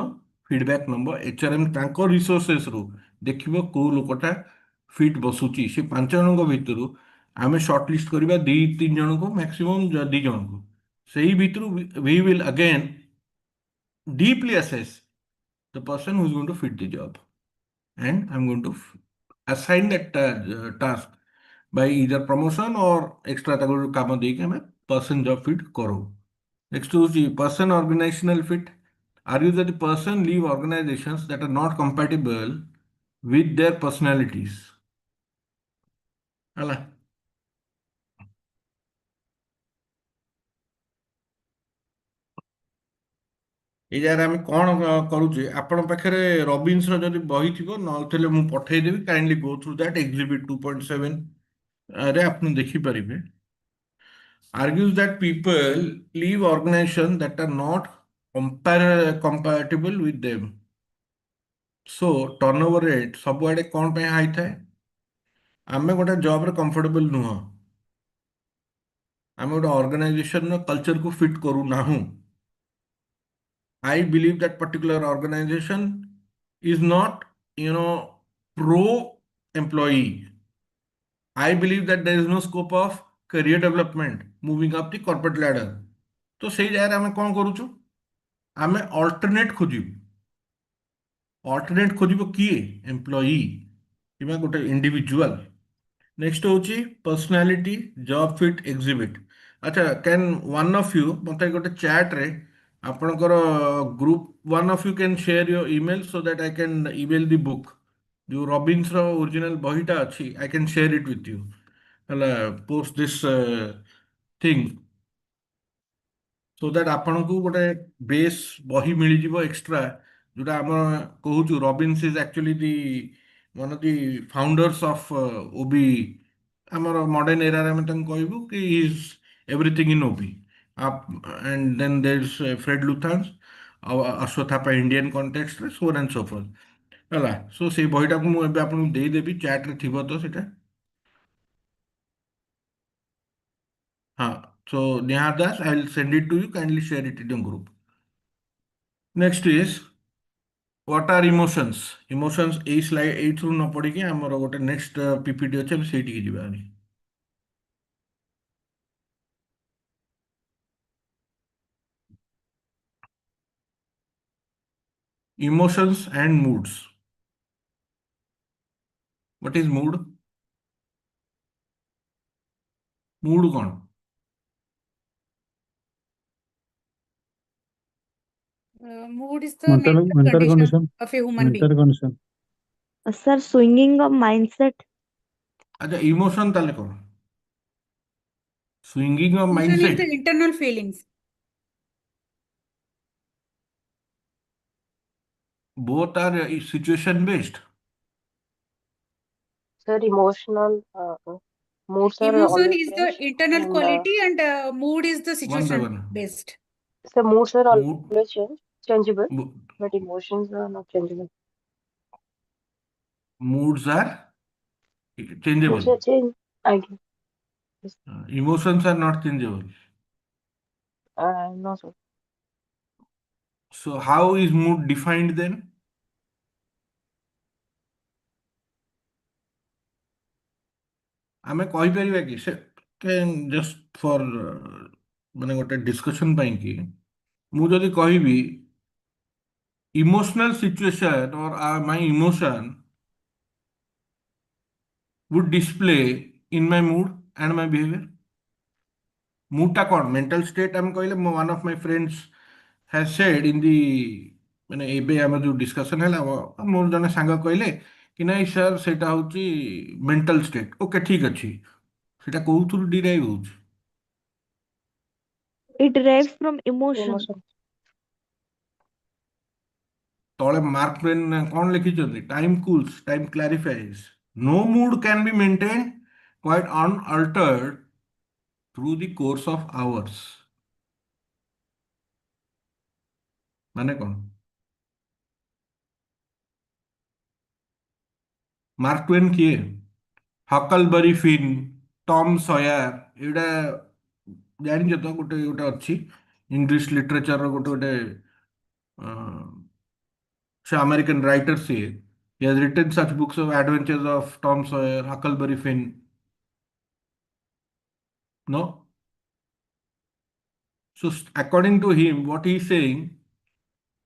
ଫିଡବ୍ୟାକ୍ ନମ୍ବର HRM ତାଙ୍କ ରିସୋର୍ସେସ୍ରୁ ଦେଖିବ କୋଉ ଲୋକଟା ଫିଟ୍ ବସୁଛି ସେ 5 ଜଣଙ୍କ ଭିତରୁ ଆମେ ସର୍ଟ ଲିଷ୍ଟ କରିବା 2-3 ଜଣଙ୍କୁ ମ୍ୟାକ୍ସିମମ୍ 2 ଜଣଙ୍କୁ ସେଇ ଭିତରୁ we will again deeply assess the person who is going to fit the job and I'm going to assign that task by either promotion or extra ତାକୁ କାମ ଦେଇକି ଆମେ person job fit କରୁ next ହେଉଛି person organizational fit are you that the person leave organizations that are not compatible with their personalities ହେଲା ଏଇ ଜାଗାରେ ଆମେ କ'ଣ କରୁଛେ ଆପଣଙ୍କ ପାଖରେ ରବିନ୍ସର ଯଦି ବହି ଥିବ ନଥିଲେ ମୁଁ ପଠେଇଦେବି କାଇଣ୍ଡଲି ଗୋ ଥ୍ରୁ ଦ୍ୟାଟ୍ ଏକ୍ଜିବିଟ୍ 2.7 ରେ ଆପଣ ଦେଖିପାରିବେ argues that people leave organizations that are not compatible with them so turnover rate ସବୁଆଡ଼େ କ'ଣ ପାଇଁ ହାଇ ଥାଏ ଆମେ ଗୋଟେ ଜବ୍ରେ କମ୍ଫର୍ଟେବଲ୍ ନୁହଁ ଆମେ ଗୋଟେ ଅର୍ଗାନାଇଜେସନର କଲଚରକୁ ଫିଟ୍ କରୁନାହୁଁ I believe that particular organization is not, pro employee. I believe that there is no scope of career development, moving up the corporate ladder. तो ସେଇ ଜାଗାରେ ଆମେ କ'ଣ କରୁଛୁ ଆମେ ଅଲ୍ଟରନେଟ୍ ଖୋଜିବୁ ଅଲ୍ଟରନେଟ୍ ଖୋଜିବ କିଏ ଏମ୍ପ୍ଲୟି କିମ୍ବା ଗୋଟେ ଇଣ୍ଡିଭିଜୁଆଲ ନେକ୍ସଟ ହେଉଛି ପର୍ସନାଲିଟି ଜବ୍ ଫିଟ୍ ଏକ୍ଜିବିଟ୍ ଆଚ୍ଛା କ୍ୟାନ୍ ୱାନ୍ ଅଫ୍ ୟୁ ମୋତେ ଗୋଟେ ଚାଟ୍ରେ ଆପଣଙ୍କର group one of you can share your email so that I can email the book ଯେଉଁ ରବିନ୍ସର ଓରିଜିନାଲ ବହିଟା ଅଛି I can share it with you ହେଲା post this thing so that ଆପଣଙ୍କୁ ଗୋଟେ ବେସ୍ ବହି ମିଳିଯିବ ଏକ୍ସଟ୍ରା ଯୋଉଟା ଆମେ କହୁଛୁ Robbins is actually the one of the founders of OB ଆମର ମଡର୍ନ ଏରାରେ ଆମେ ତାଙ୍କୁ କହିବୁ କି is everything in OB and then there's Fred Luthans ଆଉ ଅଶ୍ୱଥାପା ଇଣ୍ଡିଆନ କଣ୍ଟେକ୍ସଟରେ so on and so forth ହେଲା ସୋ ସେଇ ବହିଟାକୁ ମୁଁ ଏବେ ଆପଣଙ୍କୁ ଦେଇଦେବି ଚାର୍ଟରେ ଥିବ ତ ସେଇଟା ହଁ so Neha Das I will send it to you kindly share it in your group next is what are emotions ଏଇ ସ୍ଲାଇଡ୍ ଏଇଥିରୁ ନ ପଢିକି ଆମର ଗୋଟେ ନେକ୍ସଟ ପିପିଟି ଅଛି ଆମେ ସେଇଠିକି ଯିବା ଆମେ emotions and moods what is mood କଣ Mood is the mental condition of a human being. mental condition. Sir, swinging of mindset. ଆଚ୍ଛା ଇମୋସନ ତାହେଲେ କଣ swinging of Emotion is mindset the internal feelings. both are situation based Sir, emotional moods are Emotion always is the changed, internal and quality, and mood is the one by situation one based. the moods are mood always changeable, mo- but emotions are not changeable. moods are Moods changeable are change. I guess. emotions are not changeable No, sir. so how is mood defined then ଆମେ କହିପାରିବା କି ସେ just ଫର ମାନେ ଗୋଟେ discussion ପାଇଁ କି ମୁଁ ଯଦି କହିବି emotional situation or my emotion would display in my mood and my behavior moodଟା କ'ଣ mental state ଆମେ କହିଲେ one of my friends has said in the ମାନେ ଏବେ ଆମର ଯୋଉ ଡିସ୍କସନ ହେଲା ମୋର ଜଣେ ସାଙ୍ଗ କହିଲେ କି ନାଇଁ ସାର୍ ସେଇଟା ହଉଛି ମେଣ୍ଟାଲ ଷ୍ଟେଟ୍ ଓକେ ଠିକ୍ ଅଛି ସେଇଟା କୋଉଥିରୁ ଡିରାଇଭ୍ ହଉଛି It derives from emotion. Emotion. ତଳେ ମାର୍କ ଟ୍ୱେନ୍ କ'ଣ ଲେଖିଛନ୍ତି time cools time clarifies no mood can be maintained quite unaltered through the course of hours ମାନେ କ'ଣ ମାର୍କ ଟ୍ୱେନ୍ କିଏ ହକଲବରି ଫିନ୍ ଟମ୍ ସୟାର ଏଇଟା ଜାଣିଛ ତ ଗୋଟେ ଗୋଟେ ଅଛି ଇଂଲିଶ ଲିଟରେଚରର ଗୋଟେ ଗୋଟେ ସେ ଆମେରିକାନ ରାଇଟର ସିଏ he has written such books of adventures of Tom Sawyer Huckleberry Finn no so according to him what he is saying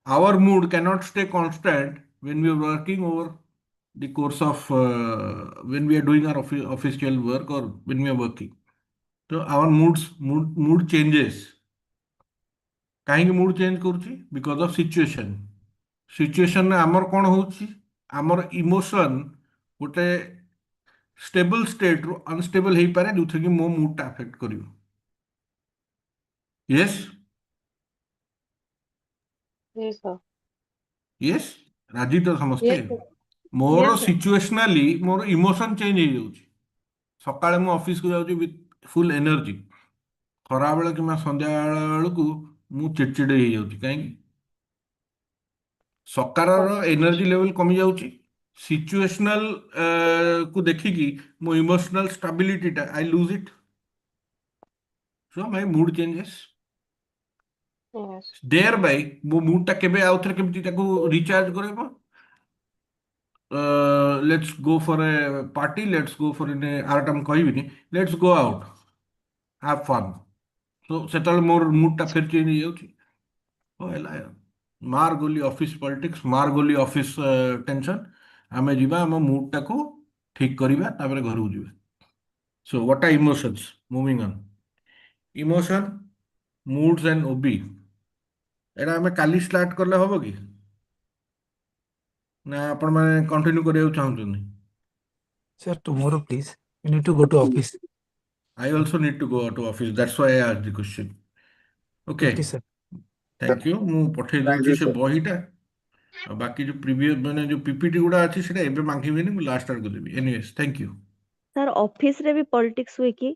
our mood cannot stay constant when we are working over the course of when we are doing our official work or when we are working so our mood changes କାହିଁକି mood change କରୁଛି because of situation ସିଚୁଏସନରେ ଆମର କ'ଣ ହେଉଛି ଆମର emotion ଗୋଟେ stable ଷ୍ଟେଟ୍ରୁ ଅନଷ୍ଟେବଲ୍ ହେଇପାରେ ଯୋଉଥିରେ କି ମୋ ମୁଡ୍ଟା ଆଫେକ୍ଟ କରିବ ୟେସ୍ Yes, sir. ୟେସ୍ ରାଜି ତ ସମସ୍ତେ Yes, sir. ମୋର Yes, sir. ସିଚୁଏସନାଲି ମୋର ଇମୋସନ୍ ଚେଞ୍ଜ ହେଇଯାଉଛି ସକାଳେ ମୁଁ ଅଫିସକୁ ଯାଉଛି ୱିଥ୍ ଫୁଲ୍ ଏନର୍ଜି ଖରାବେଳେ କିମ୍ବା ସନ୍ଧ୍ୟାବେଳ ବେଳକୁ ମୁଁ ଚିଡ଼ଚିଡ଼ ହେଇଯାଉଛି କାହିଁକି ସକାଳର ଏନର୍ଜି ଲେଭେଲ କମି ଯାଉଛି ସିଚୁଏସନାଲ କୁ ଦେଖିକି ମୋ ଇମୋସନାଲ ଷ୍ଟାବିଲିଟିଟା I lose it so my mood changes Yes. There by ମୋ ମୁଡ୍ଟା କେବେ ଆଉ ଥରେ କେମିତି ତାକୁ ରିଚାର୍ଜ କରିବ let's go for a party let's go for in ଆରଟା ମୁଁ କହିବିନି let's go out have fun so ସେତେବେଳେ ମୋର ମୁଡ୍ଟା ଫେର ଚେଞ୍ଜ ହେଇଯାଉଛି ଓ ହେଲା ମାର ଗଲି ଅଫିସ ପଲିଟିକ୍ସ ମାର ଗଲି ଅଫିସ ଟେନସନ୍ ଆମେ ଯିବା ଆମ ମୁଡ୍ଟାକୁ ଠିକ୍ କରିବା ତାପରେ ଘରକୁ ଯିବା so what are emotions moving on emotion moods and OB ଏଇଟା ଆମେ କାଲି ଷ୍ଟାର୍ଟ କଲେ ହବ କି ନା ଆପଣମାନେ କଣ୍ଟିନ୍ୟୁ କରିବାକୁ ଚାହୁଁଛନ୍ତି Sir, tomorrow, please. You need to go to office. I also need to go to office. That's why I asked the question. Okay, Okay. sir. Thank you. ମୁଁ ପଠେଇ Thank ଦଉଛି you, ସେ sir. ବହିଟା ଆଉ ବାକି ଯୋଉ ପ୍ରିଭିୟସ୍ ମାନେ ଯୋଉ ପିପିଟି ଗୁଡ଼ା ଅଛି ସେଟା ଏବେ ମାଗିବେନି ମୁଁ ଲାଷ୍ଟ ଆଡକୁ ଦେବି ଏନିୱେଜ୍ ଥ୍ୟାଙ୍କ ୟୁ ସାର୍ ଅଫିସ ରେ ବି ପଲିଟିକ୍ସ ହୁଏ କି?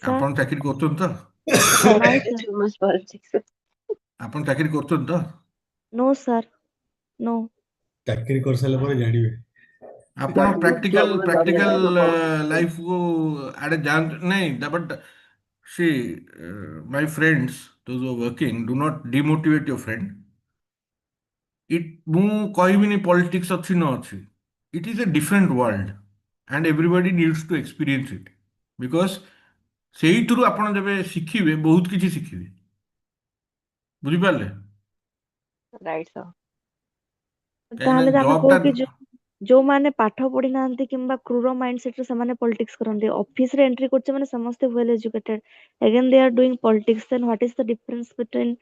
ସାର୍ ଆପଣ ଚାକିରି କରୁଛନ୍ତି ତ ନାଇଁ ସାର୍, Too much politics. ଆପଣ ଚାକିରି କରୁଛନ୍ତି ତ ନୋ ସାର୍, ନୋ। ଚାକିରି କରିସାରିଲା ପରେ ଜାଣିବେ। ଆପଣ ପ୍ରାକ୍ଟିକାଲ ଲାଇଫକୁ ଆଡେ ଯାଆନ୍ତୁ ନାଇଁ but see my friends those who are working do not demotivate your friend ମୁଁ କହିବିନି ପଲିଟିକ୍ସ ଅଛି ନ ଅଛି it is a different world and everybody needs to experience it because ସେଇଥିରୁ ଆପଣ ଯେବେ ଶିଖିବେ ବହୁତ କିଛି ଶିଖିବେ ବୁଝିପାରିଲେ Right, sir. ତାହେଲେ ତ ଆମେ ଜବଟା କହୁ କି ଯୋଉମାନେ ପାଠ ପଢି ନାହାନ୍ତି କିମ୍ବା କ୍ରୁର ମାଇଣ୍ଡ ସେଟରେ ସେମାନେ ପଲିଟିକ୍ସ କରନ୍ତି ଅଫିସ ରେ ଏଣ୍ଟ୍ରି କରୁছে ମାନେ ସମସ୍ତେ well educated again they are doing politics then what is the difference between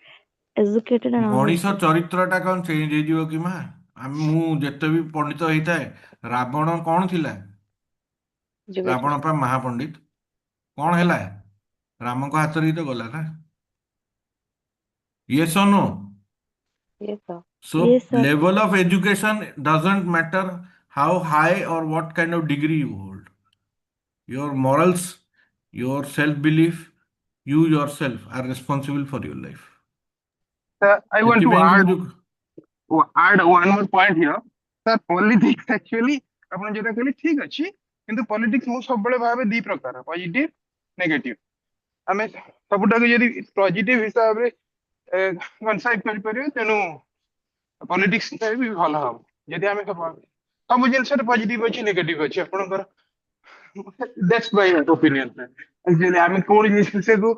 educated and ମଣିଷ uneducated? ଚରିତ୍ରଟା କ'ଣ ଚେଞ୍ଜ ହେଇଯିବ କି ମା ମୁଁ ଯେତେ ବି ପଣ୍ଡିତ ହେଇଥାଏ ରାବଣ କ'ଣ ଥିଲା ରାବଣ Educated. ପା ମହାପଣ୍ଡିତ କ'ଣ ହେଲା ରାମଙ୍କ ହାତରେ ହିଁ ତ ଗଲା ନା yes or no Yes, sir. so Yes sir. level of education doesn't matter how high or what kind of degree you hold your morals your self belief you yourself are responsible for your life I want to ସେଥିପାଇଁ କି ମୁଁ add ଯୋଉ one more point here. Sir, politics actually ଆପଣ ଯୋଉଟା କହିଲେ ଠିକ ଅଛି କିନ୍ତୁ ପଲିଟିକ୍ସ ମୁଁ ସବୁବେଳେ ଭାବେ ଦି ପ୍ରକାର ପଜିଟିଭ ନେଗେଟିଭ ଆମେ ସବୁଟାକୁ ଯଦି ପଜିଟିଭ ହିସାବରେ କନସାଇଡ୍ କରିପାରିବା ତେଣୁ ପଲିଟିକ୍ସ ବି ଭଲ ହବ ଯଦି ଆମେ ସବୁ ଜିନିଷରେ ପଜିଟିଭ ଅଛି ନେଗେଟିଭ ଅଛି ଆପଣଙ୍କର that's my opinion sir actually ଆମେ କୋଉ ଜିନିଷକୁ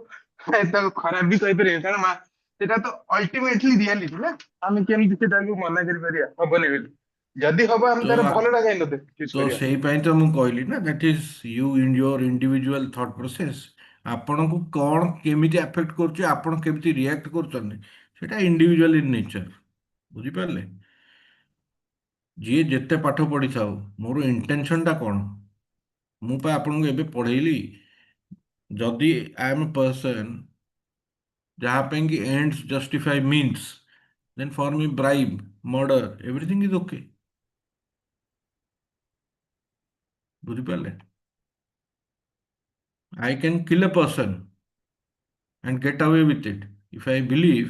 ତାକୁ ଖରାପ ବି କହିପାରିବା କାରଣ ସେଟା ତ ଅଲ୍ଟିମେଟଲି ରିଆଲିଟି ନା ଆମେ କେମିତି ସେଟାକୁ ମନା କରିପାରିବା ହବନି ବୋଲି ଯଦି ହବ ଆମେ ତାର ଭଲଟା କାଇଁ ନତେ ଚୁଜ୍ ତ କରିବା ସେଇ ପାଇଁ ତ ମୁଁ କହିଲି ନା that is you in your individual thought process ଆପଣଙ୍କୁ କ'ଣ କେମିତି ଆଫେକ୍ଟ କରୁଛି ଆପଣ କେମିତି ରିଆକ୍ଟ କରୁଛନ୍ତି ସେଇଟା ଇଣ୍ଡିଭିଜୁଆଲ ଇନ୍ ନେଚର ବୁଝିପାରିଲେ ଯିଏ ଯେତେ ପାଠ ପଢ଼ିଥାଉ ମୋର ଇଣ୍ଟେନସନଟା କ'ଣ ମୁଁ ପା ଆପଣଙ୍କୁ ଏବେ ପଢ଼େଇଲି ଯଦି ଆଇ ଏମ୍ ଏ ପର୍ସନ୍ ଯାହା ପାଇଁ କି ends justify means then for ମି ବ୍ରାଇବ୍ ମର୍ଡର ଏଭ୍ରିଥିଙ୍ଗ ଇଜ୍ ଓକେ ବୁଝିପାରିଲେ I can kill a person and get away with it if I believe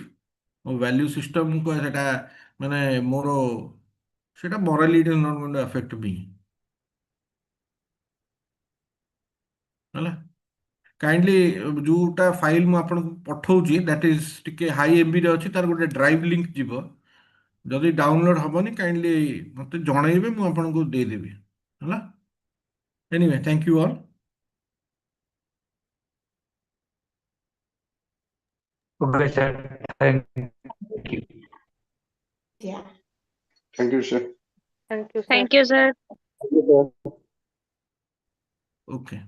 ମୋ value system କୁ ସେଟା ମାନେ ମୋର ସେଟା morally it is not going to affect me ହେଲା kindly ଯୋଉଟା ଫାଇଲ୍ ମୁଁ ଆପଣଙ୍କୁ ପଠଉଛି ଦ୍ୟାଟ୍ ଇଜ୍ ଟିକେ ହାଇ ଏମ୍ବିରେ ଅଛି ତାର ଗୋଟେ ଡ୍ରାଇଭ୍ ଲିଙ୍କ ଯିବ ଯଦି ଡାଉନଲୋଡ୍ ହବନି କାଇଣ୍ଡଲି ମୋତେ ଜଣେଇବେ ମୁଁ ଆପଣଙ୍କୁ ଦେଇଦେବି ହେଲା anyway thank you all Okay, sir. Thank you. Thank you sir Thank you, sir. Thank you, sir. okay